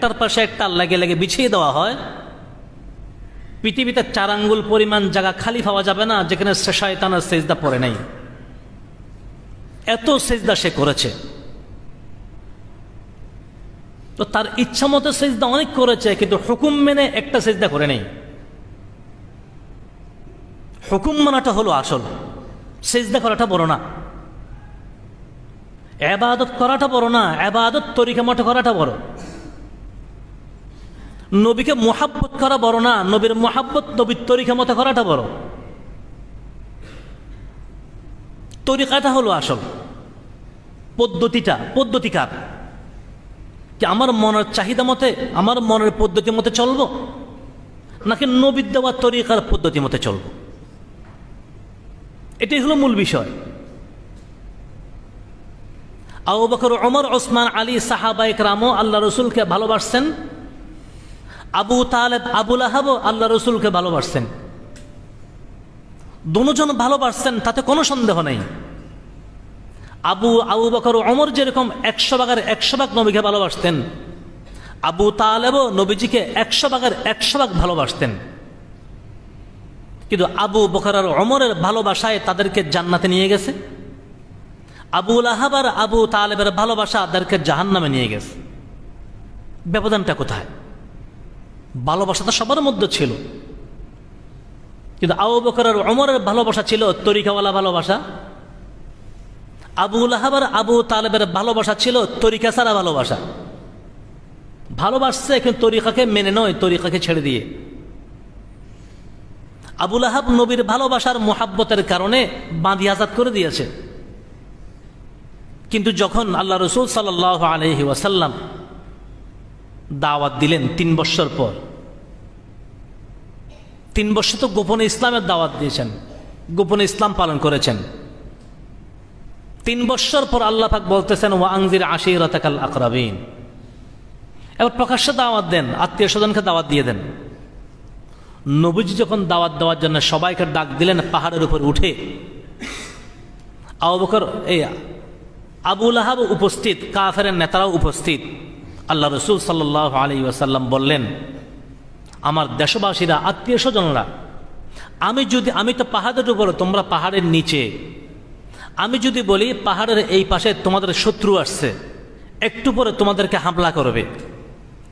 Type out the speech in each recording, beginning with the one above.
একটার পাশে একটা লাগে লাগে বিছিয়ে দেওয়া হয়, পৃথিবীতে 4 আঙ্গুল পরিমাণ জায়গা খালি পাওয়া যাবে না যেখানে শয়তানের সেজদা পড়ে নাই। এত সেজদা সে করেছে। তো তার ইচ্ছা মতো সেজদা অনেক করেছে, কিন্তু হুকুম মেনে একটা সেজদা করে নেই। হুকুম মানাটা হলো আসল, সেজদা করাটা বড় না। ইবাদত করাটা বড় না, ইবাদত তরিকা মতো করাটা বড়। নবীকে মুহাব্বত করা বড় না, নবীর মুহাব্বত নবীর তরিকা মতো করাটা বড়। তরিকাটা হলো আসল, পদ্ধতিকার কি আমার মনের চাহিদা মতে, আমার মনের পদ্ধতি মতে চলবো, নাকি নবীর দেওয়া তরিকার পদ্ধতি মতে চলবো? এটাই হলো মূল বিষয়। আবু বকর, ওমর, ওসমান, আলী সাহাবায়ে কেরামও আল্লাহ রসুলকে ভালোবাসছেন। আবু তালেব, আবু লাহাবও আল্লাহ রসুলকে ভালোবাসছেন। দুজন ভালোবাসছেন, তাতে কোনো সন্দেহ নেই। আবু বকর, ওমর যেরকম 100% নবীকে ভালোবাসতেন, আবু তালেবও নবীজিকে 100% ভালোবাসতেন। কিন্তু আবু বকর আর ওমরের ভালোবাসায় তাদেরকে জান্নাতে নিয়ে গেছে, আবু লাহাব আর আবু তালেবের ভালোবাসা তাদেরকে জাহান্নামে নিয়ে গেছে। ব্যবধানটা কোথায়? ভালোবাসা তো সবার মধ্যে ছিল, কিন্তু আবু বকর আর ওমরের ভালোবাসা ছিল তরিকাওয়ালা ভালোবাসা, আবু লাহাব আর আবু তালেবের ভালোবাসা ছিল তরিকা ছাড়া ভালোবাসা। ভালোবাসছে কিন্তু তরিকাকে মেনে নয়, তরিকাকে ছেড়ে দিয়ে। আবু লাহাব নবীর ভালোবাসার মুহাব্বতের কারণে বাঁধি আজাদ করে দিয়েছে, কিন্তু যখন আল্লাহ রসুল সাল্লাল্লাহু আলাইহি ওয়াসাল্লাম দাওয়াত দিলেন 3 বছর পর, 3 বছর তো গোপনে ইসলামের দাওয়াত দিয়েছেন, গোপনে ইসলাম পালন করেছেন। 3 বছর পর আল্লাহ পাক বলতেছেন ওয়া আনজির আশীরাতাকাল আকরাবিন, এবার প্রকাশ্যে দাওয়াত দেন, আত্মীয় স্বজনকে দাওয়াত দিয়ে দেন। নবীজি যখন দাওয়াত দেওয়ার জন্য সবাইকে ডাক দিলেন পাহাড়ের উপর উঠে, আবু বকর, আবু লাহাব উপস্থিত, কাফেরের নেতারাও উপস্থিত। আল্লাহ রসুল সাল্লাল্লাহু আলাইহি ওয়াসাল্লাম বললেন, আমার দেশবাসীরা, আত্মীয় স্বজনরা, আমি তো পাহাড়ের উপরে, তোমরা পাহাড়ের নিচে। আমি যদি বলি পাহাড়ের এই পাশে তোমাদের শত্রু আসছে, একটু পরে তোমাদেরকে হামলা করবে,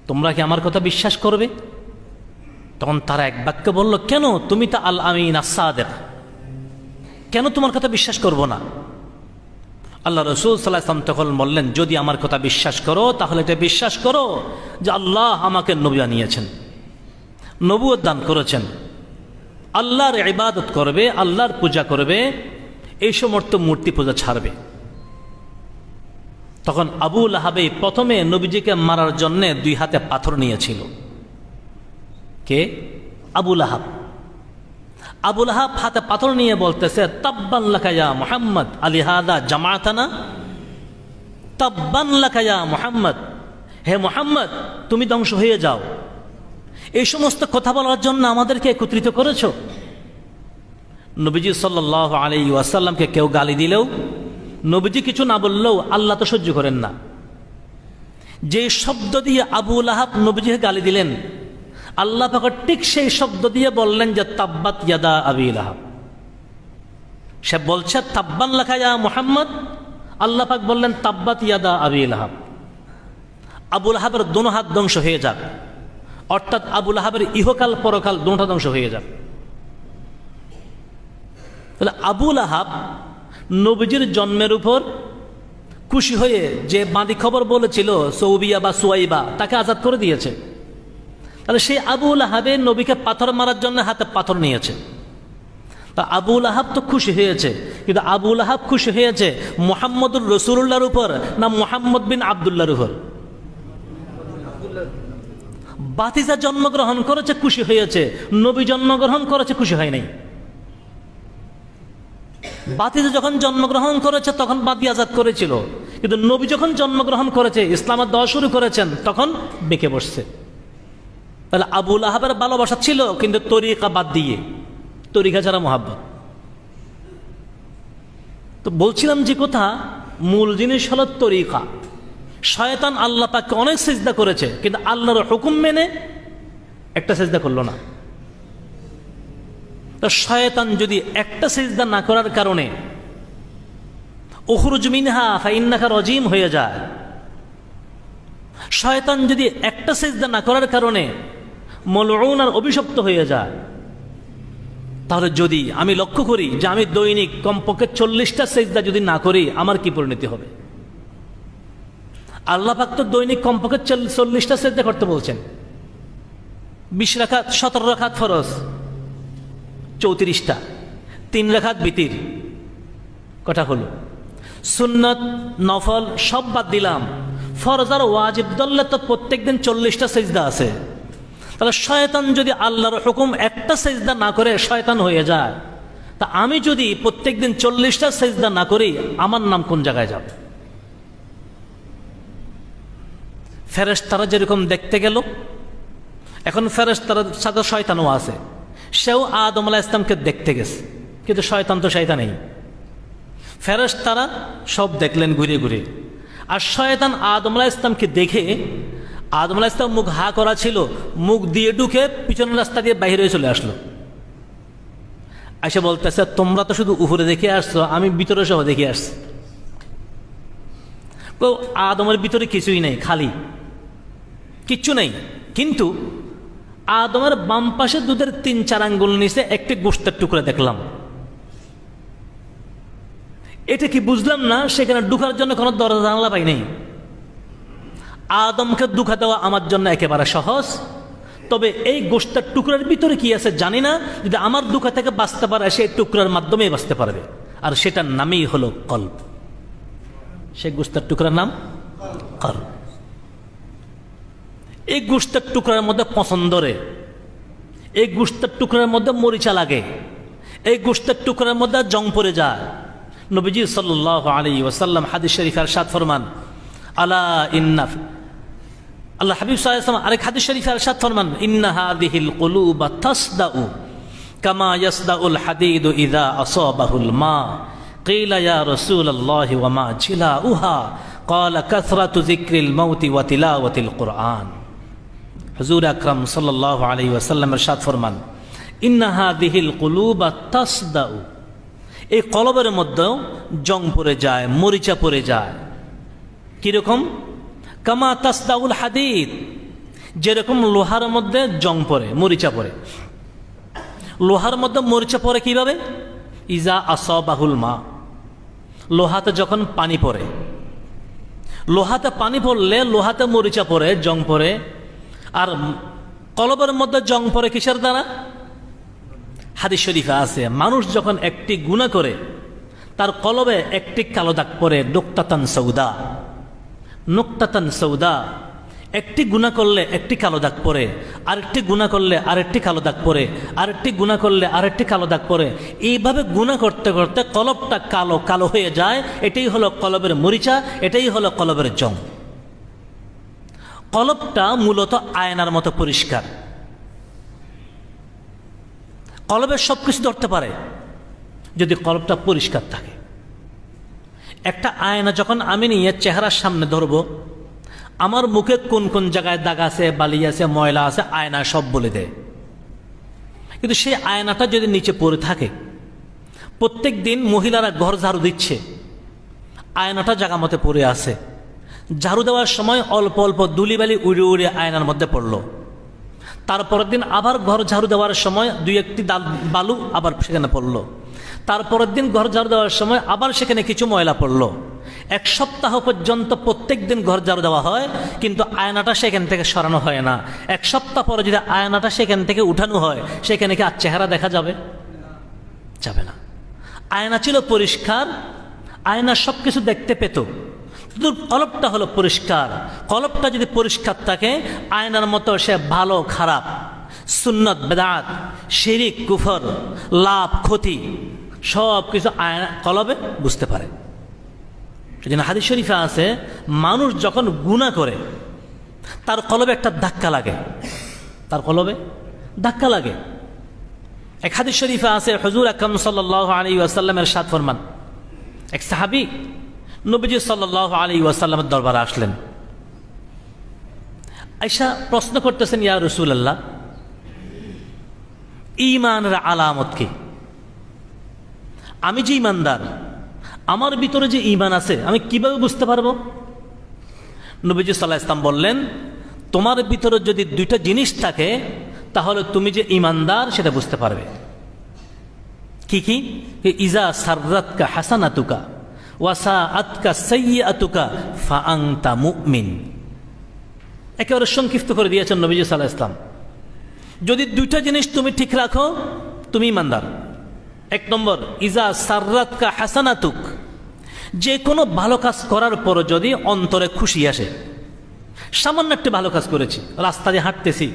তোমরা কি আমার কথা বিশ্বাস করবে? তখন তারা এক বাক্যে বলল, কেন? তুমি তো আল আমিন আস-সাদিক, কেন তোমার কথা বিশ্বাস করব না? আল্লাহ রসুল সাল্লাল্লাহু আলাইহি ওয়াসাল্লাম তখন বললেন, যদি আমার কথা বিশ্বাস করো তাহলে এটা বিশ্বাস করো যে আল্লাহ আমাকে নবী বানিয়েছেন, নবুয়ত দান করেছেন, আল্লাহর ইবাদত করবে, আল্লাহর পূজা করবে, এই সমস্ত মূর্তি পূজা ছাড়বে। তখন আবু লাহাবে প্রথমে নবীজিকে মারার জন্য 2 হাতে পাথর নিয়েছিল। কে? আবু লাহাব। আবু লাহাব হাতে পাথর নিয়ে বলতেছে, তাব্বান লাকা ইয়া মুহাম্মদ আলিহাদা জামাতানা, তাব্বান লাকা ইয়া মুহাম্মদ, হে মুহাম্মদ তুমি ধ্বংস হয়ে যাও, এই সমস্ত কথা বলার জন্য আমাদেরকে একত্রিত করেছো। নবীজি সাল্লাল্লাহু আলাইহি ওয়াসাল্লামকে কেউ গালি দিলেও, নবীজি কিছু না বললেও আল্লাহ তো সহ্য করেন না। যে শব্দ দিয়ে আবু লাহাব নবীজিকে গালি দিলেন, আল্লাহ পাক ঠিক সেই শব্দ দিয়ে বললেন যে তাব্বাত ইয়াদা আবি লাহাব। সে বলছে তাব্বান লাকা ইয়া মুহাম্মদ, আল্লাহ পাক বললেন তাব্বাত ইয়াদা আবি লাহাব। আবু লাহাবের 2 হাত ধ্বংস হয়ে যাক, অর্থাৎ আবু লাহাবের ইহকাল পরকাল দুটো ধ্বংস হয়ে যাক। তাহলে আবু লাহাব নবীজির জন্মের উপর খুশি হয়ে যে বাঁধি খবর বলেছিল সৌবিয়া বা সুয়াইবা, তাকে আজাদ করে দিয়েছে। তাহলে সেই আবু লাহাবে নবীকে পাথর মারার জন্য হাতে পাথর নিয়েছে। তা আবু লাহাব তো খুশি হয়েছে, কিন্তু আবু লাহাব খুশি হয়েছে মুহাম্মদুর রাসূলুল্লাহর উপর না মুহাম্মদ বিন আব্দুল্লাহর উপর? বাতিজা জন্মগ্রহণ করেছে, খুশি হয়েছে। নবী জন্মগ্রহণ করেছে, খুশি হয় নাই। বাতিজা যখন জন্মগ্রহণ করেছে তখন বাদী আজাদ করেছিল, কিন্তু নবী যখন জন্মগ্রহণ করেছে, ইসলামের দেওয়া শুরু করেছেন, তখন বেঁকে বসছে। তাহলে আবু লাহাবের ভালোবাসা ছিল, কিন্তু তরিকা বাদ দিয়ে, তরিকা ছাড়া মোহাব্বত। তো বলছিলাম যে কথা, মূল জিনিস হলো তরিকা। শয়তান আল্লাহ পাককে অনেক সিজদা করেছে, কিন্তু আল্লাহর হুকুম মেনে একটা সিজদা করলো না। তো শয়তান যদি একটা সিজদা না করার কারণে উখরুজ মিনহা ফাইন্নাকা রাজিম হয়ে যায়, শয়তান যদি একটা সিজদা না করার কারণে মলউন আর অভিশপ্ত হয়ে যায়, তাহলে যদি আমি লক্ষ্য করি যে আমি দৈনিক কমপক্ষে 40টা সিজদা যদি না করি, আমার কি পরিণতি হবে? আল্লাহ পাক তো দৈনিক কমপক্ষে 40টা সিজদা করতে বলছেন। 20 রাকাত, 17 রাকাত ফরজ, 34টা, 3 রাকাত বিতির, কটা হলো? সুন্নত নফল সব বাদ দিলাম, ফরজ আর ওয়াজিব ধরলে তো প্রত্যেকদিন 40টা সিজদা আছে। তাহলে শয়তান যদি আল্লাহর হুকুম একটা সিজদা না করে শয়তান হয়ে যায়, তা আমি যদি প্রত্যেকদিন 40টা সিজদা না করি, আমার নাম কোন জায়গায় যাবে? ফেরেশতারা যেরকম দেখতে গেল, এখন ফেরেশতার সাথে শয়তানও আছে, সেও আদম আলাইহিস সালামকে দেখতে গেছে, কিন্তু শয়তান তো শয়তানই। ফেরেশতারা সব দেখলেন ঘুরে ঘুরে, আর শয়তান আদম আলাইহিস সালামকে দেখে, আদম আলাইহিস সালাম মুখ হা করা ছিল, মুখ দিয়ে ঢুকে পিছনের রাস্তা দিয়ে বাইরে চলে আসলো। এসে বলতেছে, তোমরা তো শুধু উপরে দেখে আসছো, আমি ভিতরে সহ দেখে আসছি। তো আদমের ভিতরে কিছুই নেই, খালি, কিচ্ছু নেই। কিন্তু আদমের বাম পাশে দুধের 3-4 আঙ্গুল নিচে একটি গোশতের টুকরা দেখলাম। এটা কি বুঝলাম না, সেখানে ঢুকার জন্য কোনো দরজা জানালা পাই নাই। আদমকে দুঃখা দেওয়া আমার জন্য একেবারে সহজ, তবে এই গোশতের টুকরার ভিতরে কি আছে জানি না। যদি আমার দুঃখা থেকে বাঁচতে পারে, সেই টুকরার মাধ্যমেই বাঁচতে পারবে, আর সেটার নামই হলো কলব। সেই গোশতের টুকরার নাম কলব। এই গোশতের টুকরার মধ্যে পছন্দ রে, এই গোশতের টুকরার মধ্যে মরিচা লাগে, এই গোশতের টুকরার মধ্যে জং পড়ে যায়। নবীজি সাল্লাল্লাহু আলাইহি ওয়াসাল্লাম হাদিস শরীফে ইরশাদ ফরমান, আলা ইন্না, আল্লাহ হাবিব সাল্লাল্লাহু আলাইহি ওয়াসাল্লাম আরেক হাদিস শরীফে ইরশাদ ফরমান, ইন্না হাযিহিল কুলুবা তাসদাউ কামা ইয়াসদাউল হাদীদু ইযা আসাবাহুল মা। কিলা ইয়া রাসূলুল্লাহি ওয়া মা জিলাউহা? ক্বালা কাসরাতু যিকরিল মাউতি ওয়া তিলাওয়াতিল কুরআন। হুজুর আকরাম সাল্লাল্লাহু আলাইহি ওয়াসাল্লাম ইরশাদ ফরমান, ইন্না হাযিহিল কুলুবা তাসদাউ, এই কলবের মধ্যেও জং পড়ে যায়, মরিচা পড়ে যায়। কিরকম? কামা তাসদাউল হাদিদ, যেরকম লোহার মধ্যে জং পড়ে, মরিচা পড়ে। লোহার মধ্যে মরিচা পড়ে কিভাবে? ইজা আসাবাহুল মা, লোহাতে যখন পানি পড়ে, লোহাতে পানি পড়লে লোহাতে মরিচা পড়ে, জং পড়ে। আর কলবের মধ্যে জং পড়ে কিসের দ্বারা? হাদিস শরীফে আছে, মানুষ যখন একটি গুনাহ করে তার কলবে একটি কালো দাগ পড়ে, নুক্তাতান সৌদা। নুক্তাতান সৌদা, একটি গুনাহ করলে একটি কালো দাগ পড়ে, আরেকটি গুনাহ করলে আরেকটি কালো দাগ পড়ে, আরেকটি গুনাহ করলে আরেকটি কালো দাগ পড়ে। এইভাবে গুনাহ করতে করতে কলবটা কালো কালো হয়ে যায়। এটাই হলো কলবের মরিচা, এটাই হলো কলবের জং। কলবটা মূলত আয়নার মতো পরিষ্কার, কলবের সব কিছু ধরতে পারে যদি কলবটা পরিষ্কার থাকে। একটা আয়না যখন আমি নিয়ে চেহারার সামনে ধরব, আমার মুখে কোন কোন জায়গায় দাগ আছে, বালি আছে, ময়লা আছে, আয়না সব বলে দেয়। কিন্তু সেই আয়নাটা যদি নিচে পড়ে থাকে, প্রত্যেক দিন মহিলারা ঘর ঝাড়ু দিচ্ছে, আয়নাটা জায়গা মতো পড়ে আছে, ঝাড়ু দেওয়ার সময় অল্প অল্প ধুলিবালি উড়ে উড়ে আয়নার মধ্যে পড়লো। তারপরের দিন আবার ঘর ঝাড়ু দেওয়ার সময় 2-1টি বালু আবার সেখানে পড়লো। তারপরের দিন ঘর ঝাড়ু দেওয়ার সময় আবার সেখানে কিছু ময়লা পড়লো। 1 সপ্তাহ পর্যন্ত প্রত্যেক দিন ঘর ঝাড়ু দেওয়া হয়, কিন্তু আয়নাটা সেখান থেকে সরানো হয় না। 1 সপ্তাহ পরে যদি আয়নাটা সেখান থেকে উঠানো হয়, সেখানে কি আর চেহারা দেখা যাবে? যাবে না। আয়না ছিল পরিষ্কার, আয়না সব কিছু দেখতে পেত, কিন্তু কলবটা হলো পরিষ্কার। কলবটা যদি পরিষ্কার থাকে, আয়নার মতো সে ভালো খারাপ, সুন্নত বেদাত, শিরিক কুফর, লাভ ক্ষতি সব কিছু আয়না কলবে বুঝতে পারে। সেজন্য হাদিস শরীফে আছে, মানুষ যখন গুনাহ করে তার কলবে একটা ধাক্কা লাগে, তার কলবে ধাক্কা লাগে। এক হাদিস শরীফে আছে, হুজুর আকরাম সাল্লাল্লাহু আলাইহি ওয়াসাল্লামের ইরশাদ ফরমান, এক সাহাবী নবীজি সাল্লাল্লাহু আলাইহি ওয়াসাল্লামের দরবারে আসলেন। আয়েশা প্রশ্ন করতেছেন, ইয়া রাসূলুল্লাহ, ঈমানের আলামত কি? আমি যে ঈমানদার, আমার ভিতরে যে ঈমান আছে, আমি কিভাবে বুঝতে পারবো? নবীজি সাল্লাল্লাহু আলাইহি ওয়াসাল্লাম বললেন, তোমার ভিতরে যদি দুইটা জিনিস থাকে তাহলে তুমি যে ঈমানদার সেটা বুঝতে পারবে। কি কি? ইজা সাররাতকা হাসানাতুকা ওয়া সাআতকা সাইয়্যাতুকা ফাআনতা মুমিন। একেবারে সংক্ষিপ্ত করে দিয়েছেন নবীজি সাল্লাল্লাহু আলাইহি ওয়াসাল্লাম। যদি দুইটা জিনিস তুমি ঠিক রাখো তুমি ঈমানদার। এক নম্বর, ইজা সাররাতকা হাসানাতুক, যে কোনো ভালো কাজ করার পর যদি অন্তরে খুশি আসে, সামান্য একটা ভালো কাজ করেছি, রাস্তা দিয়ে হাঁটতেছি,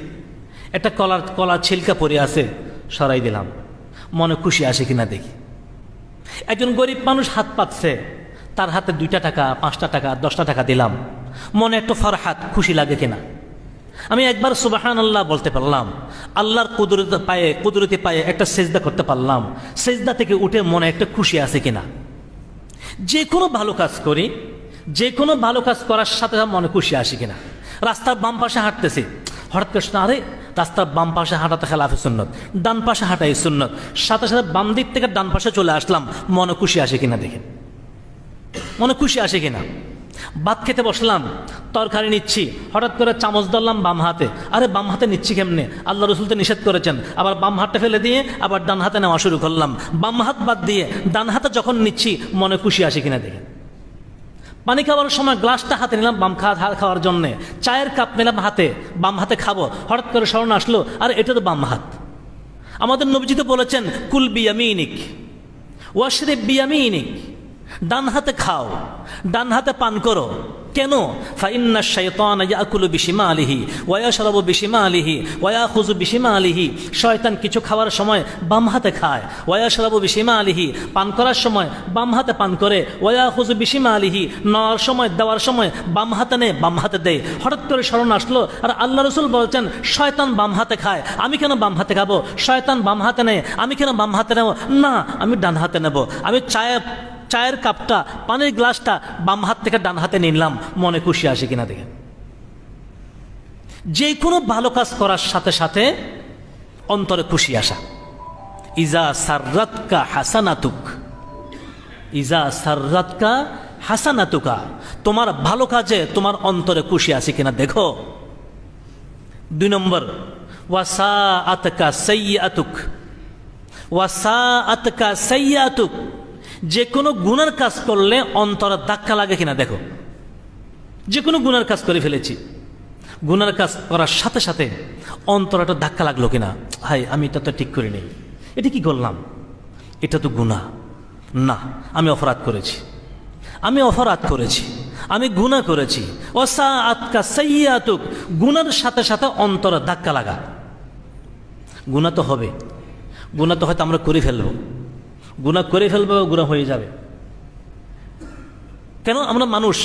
একটা কলার ছিলকা পড়ে আছে, সরাই দিলাম, মনে খুশি আসে কিনা দেখি। একজন গরিব মানুষ হাত পাতছে, তার হাতে 2টা টাকা 5টা টাকা 10টা টাকা দিলাম, মনে একটু ফরহাত খুশি লাগে কিনা। আমি একবার সুবহানাল্লাহ বলতে পারলাম, আল্লাহর কুদরতে পায়ে একটা সেজদা করতে পারলাম, সেজদা থেকে উঠে মনে একটা খুশি আছে কিনা। যে কোনো ভালো কাজ করি, যে কোনো ভালো কাজ করার সাথে মনে খুশি আসে কিনা। রাস্তার বাম পাশে হাঁটতেছি, হঠাৎ করে আরে রাস্তার বাম পাশে হাঁটাতে খেলাফে সুন্নত, ডান পাশে হাঁটাই সুন্নত, সাথে সাথে বাম দিক থেকে ডান পাশে চলে আসলাম, মনে খুশি আসে কিনা দেখেন, মনে খুশি আসে কিনা। ভাত খেতে বসলাম, তরকারি নিচ্ছি, হঠাৎ করে চামচ ধরলাম বাম হাতে, আরে বাম হাতে নিচ্ছি কেমনে, আল্লাহ রসুল তো নিষেধ করেছেন। আবার বাম হাতটা ফেলে দিয়ে আবার ডান হাতে নেওয়া শুরু করলাম, বাম হাত বাদ দিয়ে ডান হাতে যখন নিচ্ছি মনে খুশি আসে কিনা দেখেন। পানি খাওয়ার সময় গ্লাসটা হাতে নিলাম বাম খাওয়ার জন্যে, চায়ের কাপ নিলাম হাতে, বাম হাতে খাবো, হঠাৎ করে স্মরণ আসলো আরে এটা তো বাম হাত। আমাদের নবীজি তো বলেছেন, কুল বিয়ামিনিক ওয়াশরিব বিয়ামিনিক, ডান হাতে খাও, ডান হাতে পান করো। কেন? ফাইন্না শাইতানা ইয়াকুলু বিশিমালিহি ওয়া ইয়াশরাবু বিশিমালিহি ওয়া ইয়াখুযু বিশিমালিহি। শয়তান কিছু খাওয়ার সময় বাম হাতে খায়, ওয়া ইয়াশরাবু বিশিমালিহি, পান করার সময় বাম হাতে পান করে, ওয়া ইয়াখুযু বিশিমালিহি, নেওয়ার সময় দেওয়ার সময় বাম হাতে নেয়, বাম হাতে দেয়। হঠাৎ করে স্মরণ আসলো আর আল্লাহ রাসূল বলছেন শয়তান বাম হাতে খায়, আমি কেন বাম হাতে খাবো? শয়তান বাম হাতে নেয়, আমি কেন বাম হাতে নেব? না, আমি ডান হাতে নেব। আমি চায়ের কাপটা, পানির গ্লাসটা বাম হাত থেকে ডান হাতে নিলাম, মনে খুশি আসে কিনা দেখেন। যে কোনো ভালো কাজ করার সাথে সাথে অন্তরে খুশি আসা। ইজা সাররাতকা হাসানাতুক, ইজা সাররাতকা হাসানাতুকা, তোমার ভালো কাজে তোমার অন্তরে খুশি আসে কিনা দেখো। 2 নম্বর, ওয়াসাআতকা সাইয়্যাতুক, ওয়াসাআতকা সাইয়্যাতুক, যে কোনো গুনার কাজ করলে অন্তরে ধাক্কা লাগে কিনা দেখো। যে কোনো গুনার কাজ করে ফেলেছি, গুনার কাজ করার সাথে সাথে অন্তরটা ধাক্কা লাগলো কিনা, হাই আমি এটা তো ঠিক করি নাই, এটা কি করলাম, এটা তো গুনাহ, না আমি অপরাধ করেছি, আমি অপরাধ করেছি, আমি গুনাহ করেছি। ওয়াসাআতকা সাইয়্যাতুক, গুনার সাথে সাথে অন্তরে ধাক্কা লাগা। গুনাহ তো হবে, গুনাহ তো হয়তো আমরা করে ফেলবো, গুনাহ করে ফেলবো, গুনাহ হয়ে যাবে। কেন? আমরা মানুষ,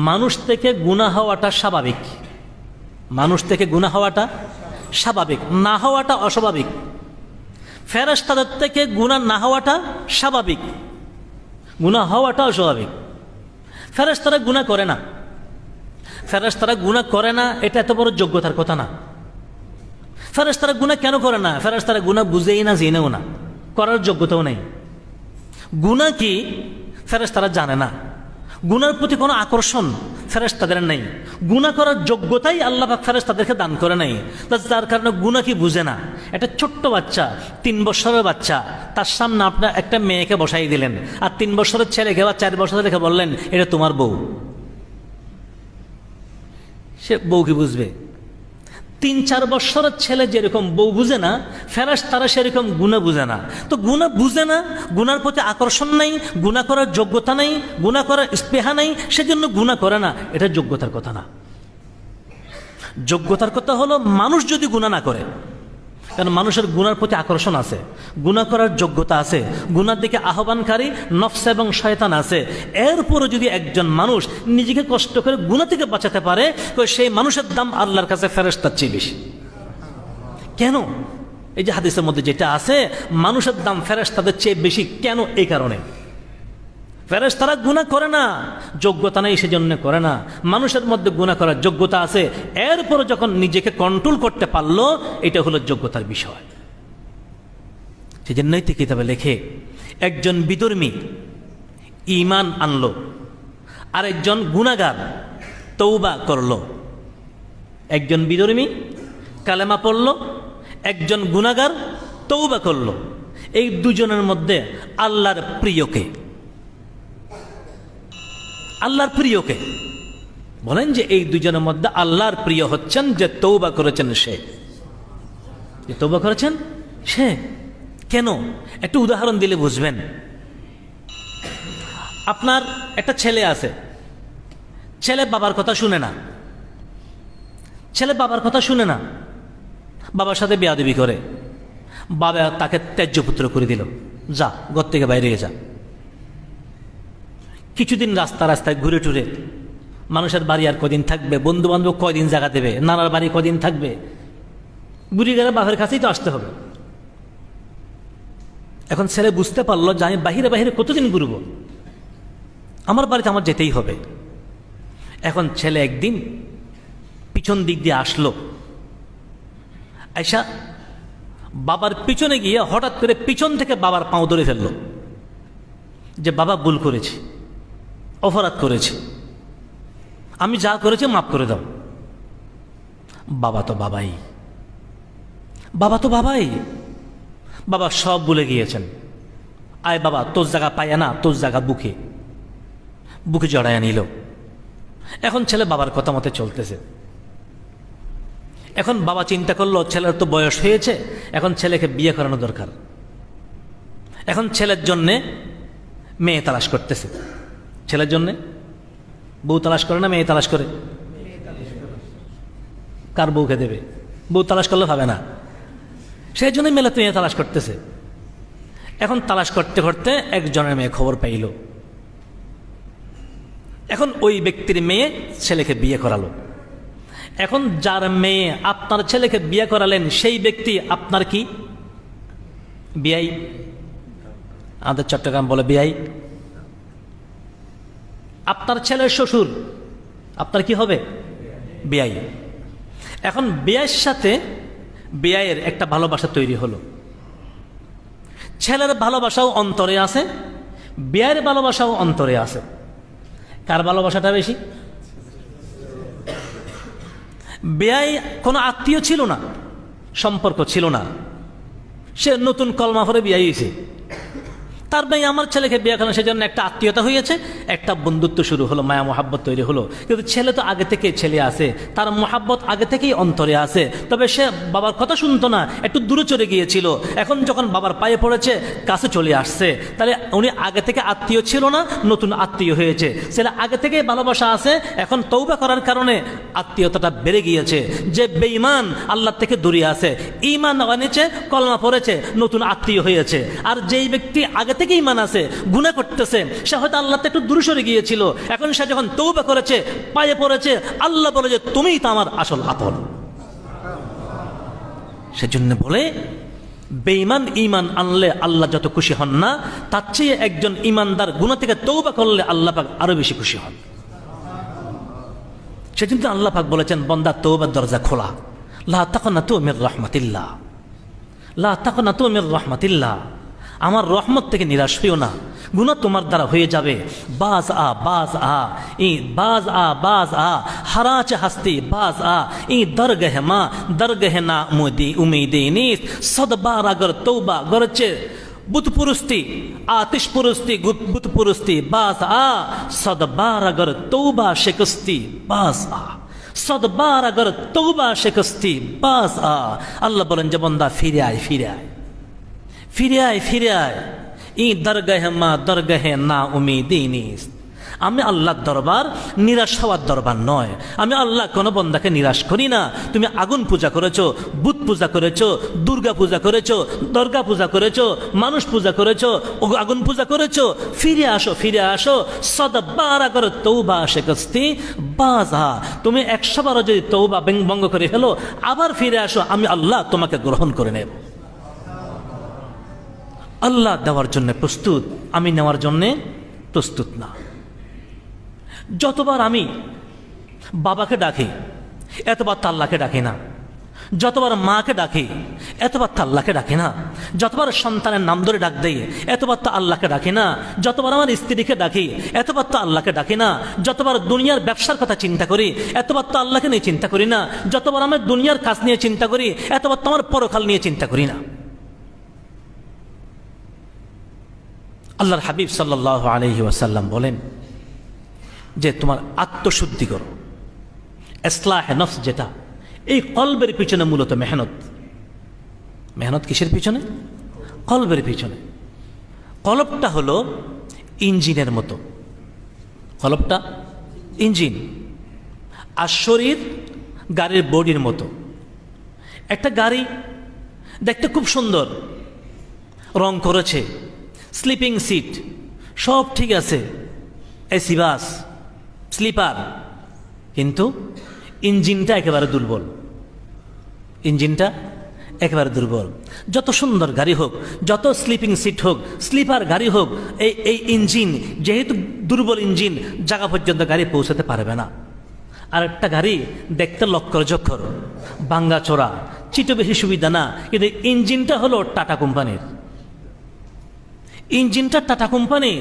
মানুষ থেকে গুনাহ হওয়াটা স্বাভাবিক, মানুষ থেকে গুনাহ হওয়াটা স্বাভাবিক, না হওয়াটা অস্বাভাবিক। ফেরেশতাদের থেকে গুনাহ না হওয়াটা স্বাভাবিক, গুনাহ হওয়াটা অস্বাভাবিক। ফেরেশতারা গুনাহ করে না, ফেরেশতারা গুনাহ করে না, এটা এত বড় যোগ্যতার কথা না। ফেরেশতারা গুনাহ কেন করে না? ফেরেশতারা গুনাহ বুঝেই না, জেনেও না, করার যোগ্যতাও নেই। গুনাহ কি ফেরেশতারা জানে না, গুনার প্রতি কোনো আকর্ষণ ফেরেশতাদের নেই, গুনাহ করার যোগ্যতাই আল্লাহ পাক ফেরেশতাদেরকে দান করে নাই। যার কারণে গুনাহ কি বুঝে না। একটা ছোট্ট বাচ্চা, 3 বছরের বাচ্চা, তার সামনে আপনার একটা মেয়েকে বসাই দিলেন, আর 3 বছরের ছেলেকে বা 4 বছরের ছেলেকে বললেন এটা তোমার বউ, সে বউ কি বুঝবে? 3-4 বছরের ছেলে যেরকম বউ বুঝে না, ফেরেশতারা সেরকম গুনাহ বুঝে না। তো গুনাহ বুঝে না, গুনার প্রতি আকর্ষণ নাই, গুনাহ করার যোগ্যতা নাই, গুনাহ করার স্পৃহা নাই, সেজন্য গুনাহ করে না। এটা যোগ্যতার কথা না। যোগ্যতার কথা হলো মানুষ যদি গুনাহ না করে, কারণ মানুষের গুনার প্রতি আকর্ষণ আছে, গুনাহ করার যোগ্যতা আছে, গুনার দিকে আহ্বানকারী নফস এবং শয়তান আছে, এরপরও যদি একজন মানুষ নিজেকে কষ্ট করে গুনাহ থেকে বাঁচাতে পারে, তো সেই মানুষের দাম আল্লাহর কাছে ফেরেশতার চেয়ে বেশি। কেন? এই যে হাদিসের মধ্যে যেটা আছে, মানুষের দাম ফেরেশতাদের চেয়ে বেশি। কেন? এই কারণে ফেরেশতারা গুনাহ করে না, যোগ্যতা নেই সেজন্য করে না। মানুষের মধ্যে গুনাহ করার যোগ্যতা আছে, এরপর যখন নিজেকে কন্ট্রোল করতে পারলো, এটা হলো যোগ্যতার বিষয়। সেজন্যই তো কিতাবে লেখে একজন বিধর্মী ঈমান আনলো, আরেকজন গুনাহগার তওবা করলো। একজন বিধর্মী কালেমা পড়লো, একজন গুনাহগার তওবা করলো। এই দুজনের মধ্যে আল্লাহর প্রিয়কে, আল্লাহর প্রিয়কে বলেন যে এই দুজনের মধ্যে আল্লাহর প্রিয় হচ্ছেন যে তওবা করেছেন সে, যে তওবা করেছেন সে। কেন? একটু উদাহরণ দিলে বুঝবেন। আপনার একটা ছেলে আছে, ছেলে বাবার কথা শুনে না, ছেলে বাবার কথা শুনে না, বাবার সাথে বেয়াদবি করে, বাবা তাকে ত্যায্য পুত্র করে দিল, যা ঘর থেকে বাইরে যা। কিছুদিন রাস্তা রাস্তায় ঘুরে টুরে, মানুষের বাড়ি আর কদিন থাকবে, বন্ধু বান্ধব কয়দিন জায়গা দেবে, নানার বাড়ি কদিন থাকবে, বুড়ি গেলে বাপের কাছেই তো আসতে হবে। এখন ছেলে বুঝতে পারলো যে আমি বাহিরে বাহিরে কতদিন ঘুরব, আমার বাড়িতে আমার যেতেই হবে। এখন ছেলে একদিন পিছন দিক দিয়ে আসলো, আয়সা বাবার পিছনে গিয়ে হঠাৎ করে পিছন থেকে বাবার পাও ধরে ফেললো যে বাবা ভুল করেছি, অপরাধ করেছি, আমি যা করেছি মাফ করে দাও। বাবা তো বাবাই, বাবা তো বাবাই, বাবা সব ভুলে গিয়েছেন। আয় বাবা, তোর জায়গা পায় না, তোর জায়গা বুকে, বুকে জড়াইয়া নিল। এখন ছেলে বাবার কথা মতে চলতেছে। এখন বাবা চিন্তা করলো ছেলের তো বয়স হয়েছে, এখন ছেলেকে বিয়ে করানো দরকার। এখন ছেলের জন্যে মেয়ে তালাশ করতেছে। ছেলের জন্যে বউ তালাশ করে না মেয়ে তালাশ করে? কার বউকে দেবে? বউ তালাশ করলে হবে না, সেই জন্যই মেয়ে তালাশ করতেছে। এখন তালাশ করতে করতে একজনের মেয়ে খবর পাইল। এখন ওই ব্যক্তির মেয়ে ছেলেকে বিয়ে করালো। এখন যার মেয়ে আপনার ছেলেকে বিয়ে করালেন সেই ব্যক্তি আপনার কি? বিয়াই। আমাদের চট্টগ্রাম বলে বিয়াই। আপনার ছেলের শ্বশুর আপনার কি হবে? বিয়াই। এখন বিয়ের সাথে বিয়ের একটা ভালোবাসা তৈরি হলো। ছেলের ভালোবাসাও অন্তরে আছে, বিয়ের ভালোবাসাও অন্তরে আছে। কার ভালোবাসাটা বেশি? বিয়াই কোনো আত্মীয় ছিল না, সম্পর্ক ছিল না, সে নতুন কলমা পড়ে বিয়ে হয়েছে। তার ভাই আমার ছেলেকে বিয়ে করেন, সেজন্য একটা আত্মীয়তা হয়েছে, একটা বন্ধুত্ব শুরু হলো, মায়া মোহাব্বত তৈরি হলো। কিন্তু ছেলে তো আগে থেকে ছেলে আছে, তার মোহাব্বত আগে থেকেই অন্তরে আছে। তবে সে বাবার কথা শুনতো না, একটু দূরে চলে গিয়েছিল। এখন যখন বাবার পায়ে পড়েছে, কাছে চলে আসছে। তাহলে উনি আগে থেকে আত্মীয় ছিল না, নতুন আত্মীয় হয়েছে। ছেলে আগে থেকেই ভালোবাসা আছে, এখন তওবা করার কারণে আত্মীয়তাটা বেড়ে গিয়েছে। যে বেঈমান আল্লাহ থেকে দূরে আছে, ঈমান এনেছে, কলমা পড়েছে, নতুন আত্মীয় হয়েছে। আর যেই ব্যক্তি আগে থেকে ঈমান আছে, গুনাহ করতেছে, সে হয়তো আল্লাহ থেকে একটু দূরে সরে গিয়েছিল। এখন সে যখন তওবা করেছে, পায়ে পড়েছে, আল্লাহ বলে যে তুমিই তো আমার আসল আপন। সেজন্য বলে বেঈমান ঈমান আনলে আল্লাহ যত খুশি হন না, তার চেয়ে একজন ঈমানদার গুনাহ থেকে তওবা করলে আল্লাহ পাক আরো বেশি খুশি হন। সেজন্য আল্লাহ পাক বলেছেন, বান্দা তওবার দরজা খোলা, লা তাকনাতু মির রাহমাতিল্লাহ, লা তাকনাতু মির রাহমাতিল্লাহ, আমার রহমত থেকে নিরাশ হইও না। গুনাহ তোমার দ্বারা হয়ে যাবে। বাজ আ বাজ আ ই বাজ আ বাজ আ হারাচ হাস্তি বাজ আ ই দরগহ মা দরগহ না উম্মীদে নিস সদবার अगर तौबा গরচে বুত পুরস্তি আতিশ পুরস্তি বুত পুরস্তি বাজ আ সদবার अगर तौबा শিকস্তি বাজ আ সদবার अगर तौबा শিকস্তি বাজ আ। আল্লাহ বলেন যে বান্দা ফিরে আয়, ফিরে আয়, ফিরে আয়, ফিরে আয়। ই দরগহ মা দরগহ না উম্মীদে নিস। আমি আল্লাহর দরবার নিরাশ হওয়ার দরবার নয়। আমি আল্লাহ কোনো বন্দাকে নিরাশ করি না। তুমি আগুন পূজা করেছো, বুত পূজা করেছো, দুর্গা পূজা করেছো, দরগা পূজা করেছো, মানুষ পূজা করেছো, আগুন পূজা করেছো, ফিরে আসো, ফিরে আসো। সদবার আগর তওবা শিকস্তি বাজা। তুমি 100 বার যদি তওবা ভঙ্গ করে ফেলো, আবার ফিরে আসো, আমি আল্লাহ তোমাকে গ্রহণ করে নেব। আল্লাহ দেওয়ার জন্য প্রস্তুত, আমি নেওয়ার জন্যে প্রস্তুত না। যতবার আমি বাবাকে ডাকি এতবার তো আল্লাহকে ডাকি না, যতবার মাকে ডাকি এতবার তো আল্লাহকে ডাকি না, যতবার সন্তানের নাম ধরে ডাক দেই এতবার তো আল্লাহকে ডাকি না, যতবার আমার স্ত্রীকে ডাকি এতবার তো আল্লাহকে ডাকি না, যতবার দুনিয়ার ব্যবসার কথা চিন্তা করি এতবার তো আল্লাহকে নিয়ে চিন্তা করি না, যতবার আমি দুনিয়ার কাজ নিয়ে চিন্তা করি এতবার তো আমার পরকাল নিয়ে চিন্তা করি না। আল্লাহর হাবিব সাল্লাল্লাহু আলাইহি ওয়াসাল্লাম বলেন যে তোমার আত্মশুদ্ধি করো, ইসলাহে নফস, যেটা এই কলবের পিছনে মূলত মেহনত। মেহনত কিসের পিছনে? কলবের পিছনে। কলবটা হলো ইঞ্জিনের মতো, কলবটা ইঞ্জিন, আর শরীর গাড়ির বডির মতো। একটা গাড়ি দেখতে খুব সুন্দর, রং করেছে, স্লিপিং সিট সব ঠিক আছে, এসি বাস, স্লিপার, কিন্তু ইঞ্জিনটা একেবারে দুর্বল। ইঞ্জিনটা একেবারে দুর্বল। যত সুন্দর গাড়ি হোক, যত স্লিপিং সিট হোক, স্লিপার গাড়ি হোক, এই ইঞ্জিন যেহেতু দুর্বল ইঞ্জিন, জায়গা পর্যন্ত গাড়ি পৌঁছাতে পারবে না। আর একটা গাড়ি দেখতে লক্কর জক্কর, ভাঙ্গা চোরা, চিটো বেশি সুবিধা না, কিন্তু ইঞ্জিনটা হলো টাটা কোম্পানির। ইঞ্জিনটা টাটা কোম্পানি,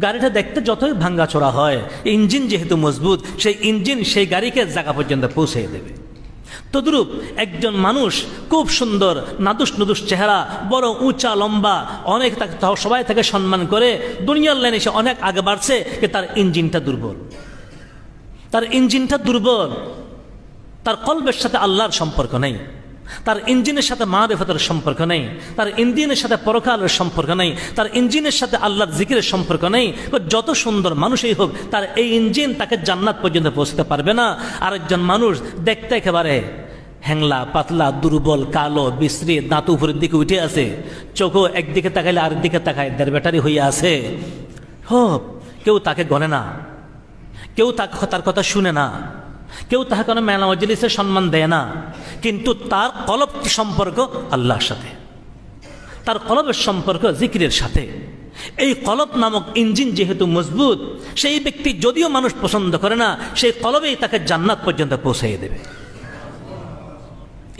গাড়িটা দেখতে যতই ভাঙ্গা চোরা হয়, ইঞ্জিন যেহেতু মজবুত, সেই ইঞ্জিন সেই গাড়িকে জায়গা পর্যন্ত পৌঁছে দেবে। তদ্রূপ একজন মানুষ খুব সুন্দর, নাদুস নুদুস চেহারা, বড় উঁচা লম্বা, অনেক সবাই তাকে সম্মান করে, দুনিয়ার লাইনে সে অনেক আগে বাড়ছে, তার ইঞ্জিনটা দুর্বল। তার ইঞ্জিনটা দুর্বল, তার কলবের সাথে আল্লাহর সম্পর্ক নেই, তার ইঞ্জিনের সাথে মারিফতের সম্পর্ক নেই, তার ইঞ্জিনের সাথে পরকালের সম্পর্ক নেই, তার ইঞ্জিনের সাথে আল্লাহর জিকিরের সম্পর্ক নেই। যত সুন্দর মানুষই হোক, তার এই ইঞ্জিন তাকে জান্নাত পর্যন্ত পৌঁছতে পারবে না। আরেকজন মানুষ দেখতে একেবারে হ্যাংলা পাতলা, দুর্বল, কালো, বিশ্রী, দাঁত উপরের দিকে উঠে আছে, চোখও একদিকে তাকাইলে আরেক দিকে তাকায়, দেড় ব্যাটারি হয়ে আছে, কেউ তাকে গণে না, কেউ তার কথা শুনে না, কেউ তাকে কোনো মেলা মজলিসে সম্মান দেয় না, কিন্তু তার কলব সম্পর্ক আল্লাহর সাথে, তার কলবের সম্পর্ক জিকিরের সাথে। এই কলব নামক ইঞ্জিন যেহেতু মজবুত, সেই ব্যক্তি যদিও মানুষ পছন্দ করে না, সেই কলবেই তাকে জান্নাত পর্যন্ত পৌঁছাইয়ে দেবে।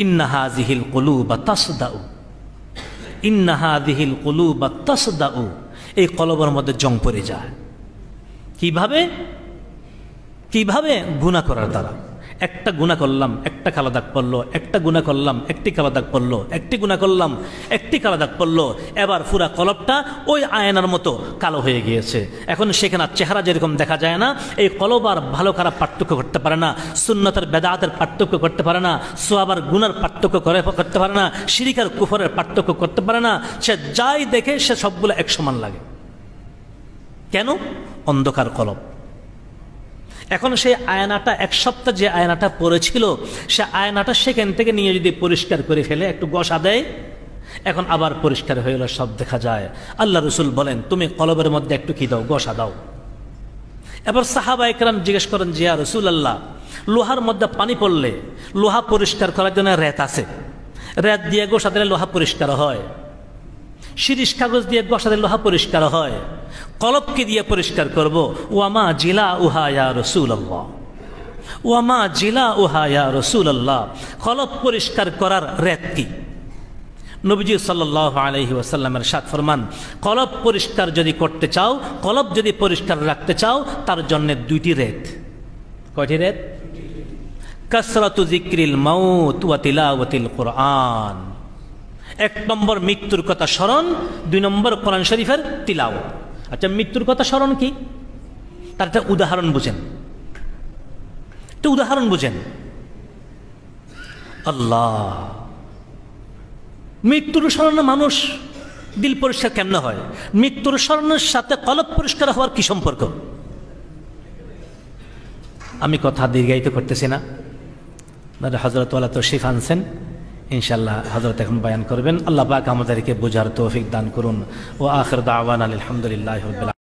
ইন্না হাযিহিল কুলুবা তাসদাউ, ইন্না হাযিহিল কুলুবা তাসদাউ, এই কলবের মধ্যে জং পড়ে যায়। কিভাবে? কিভাবে? গুনাহ করার দ্বারা। একটা গুনাহ করলাম, একটা কালো দাগ পড়লো, একটা গুনাহ করলাম, একটি কালো দাগ পড়লো, একটি গুনাহ করলাম, একটি কালো দাগ পড়লো, এবার পুরা কলবটা ওই আয়নার মতো কালো হয়ে গিয়েছে। এখন সেখানে চেহারা যেরকম দেখা যায় না, এই কলব আর ভালো খারাপ পার্থক্য করতে পারে না, সুন্নতের বেদাতের পার্থক্য করতে পারে না, সওয়াব আর গুনার পার্থক্য করতে পারে না, শিরক আর কুফরের পার্থক্য করতে পারে না। সে যাই দেখে সে সবগুলো এক সমান লাগে। কেন? অন্ধকার কলব। এখন সেই আয়নাটা, এক সপ্তাহ যে আয়নাটা পড়েছিল, সে আয়নাটা সেখান থেকে নিয়ে যদি পরিষ্কার করে ফেলে, একটু ঘষা দেয়, এখন আবার পরিষ্কার হয়ে গেল, সব দেখা যায়। আল্লাহ রসুল বলেন, তুমি কলবের মধ্যে একটু কি দাও? ঘষা দাও। এবার সাহাবা একরাম জিজ্ঞেস করেন, যে ইয়া রাসূলুল্লাহ, লোহার মধ্যে পানি পড়লে লোহা পরিষ্কার করার জন্য রেত আছে, রেত দিয়ে ঘষা দিলে লোহা পরিষ্কার হয়, শিরিষ কাগজ দিয়ে ঘষা দিলে লোহা পরিষ্কার হয়, কলবকে দিয়ে পরিষ্কার করব। ওয়ামা জিলা উহা ইয়া রাসূলুল্লাহ, ওয়ামা জিলা উহা ইয়া রাসূলুল্লাহ, কলব পরিষ্কার করার রেত কি? নবীজি সাল্লাল্লাহু আলাইহি ওয়াসাল্লামের ইরশাদ ফরমান, কলব পরিষ্কার যদি করতে চাও, কলব যদি পরিষ্কার রাখতে চাও, তার জন্য দুইটি রেত। কয়টি রেত? কাসরাতু যিকরিল মাউত ওয়া তিলাওয়াতিল কুরআন। এক নম্বর মৃত্যুর কথা স্মরণ, দুই নম্বর কোরআন শরীফের তিলাওয়াত। আচ্ছা, মৃত্যুর কথা স্মরণ কি? তার একটা উদাহরণ বুঝেন, একটা উদাহরণ বুঝেন। আল্লাহ, মৃত্যুর স্মরণে মানুষ দিল পরিষ্কার কেমনে হয়? মৃত্যুর স্মরণের সাথে কলব পরিষ্কার হওয়ার কি সম্পর্ক? আমি কথা দীর্ঘায়িত করতেছি না, হযরত ওয়ালা তশরিফ আনছেন, ইনশাআল্লাহ হযরত এখন বয়ান করবেন। আল্লাহ পাক আমাদেরকে বোঝার তৌফিক দান করুন। ওয়া আখির দাওয়ানা আলহামদুলিল্লাহি রাব্বিল আলামিন।